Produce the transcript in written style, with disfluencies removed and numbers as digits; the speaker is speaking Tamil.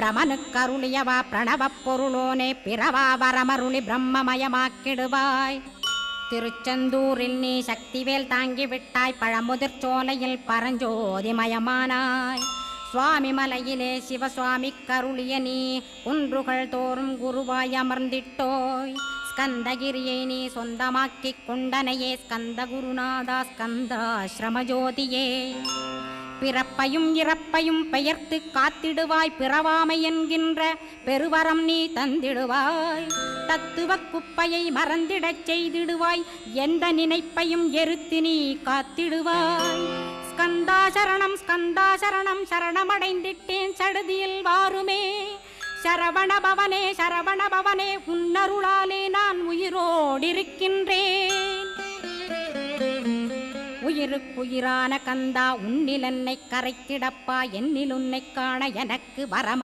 பிரமனுக்கருளியவா பிரணவப் பொருளோனே பிறவா வரமருளி பிரம்மமயமாக்கிடுவாய். திருச்செந்தூரில் நீ சக்திவேல் தாங்கிவிட்டாய், பழமுதிர் சோலையில் பரஞ்சோதிமயமானாய். சுவாமி மலையிலே சிவசுவாமி கருளிய நீ குன்றுகள் தோறும் குருவாய் அமர்ந்திட்டோய். ஸ்கந்தகிரியை நீ சொந்தமாக்கிக் கொண்டனையே ஸ்கந்த குருநாதா ஸ்கந்தாஸ்ரமஜோதியே. பிறப்பையும் இறப்பையும் பெயர்த்து காத்திடுவாய், பிறவாமை என்கின்ற பெருவரம் நீ தந்திடுவாய். தத்துவ குப்பையை மறந்திடச் செய்திடுவாய், எந்த நினைப்பையும் எரித்து நீ காத்திடுவாய். ஸ்கந்தா சரணம் ஸ்கந்தா சரணம் சரணமடைந்திட்டேன் சடுதியில் வாருமே. சரவணபவனே சரவணபவனே உன்னருளாலே நான் உயிரோடிருக்கின்றேன். உயிருக்குயிரான கந்தா உன்னில் என்னை கரைத்திடப்பா, என்னில் உன்னை காண எனக்கு வரம்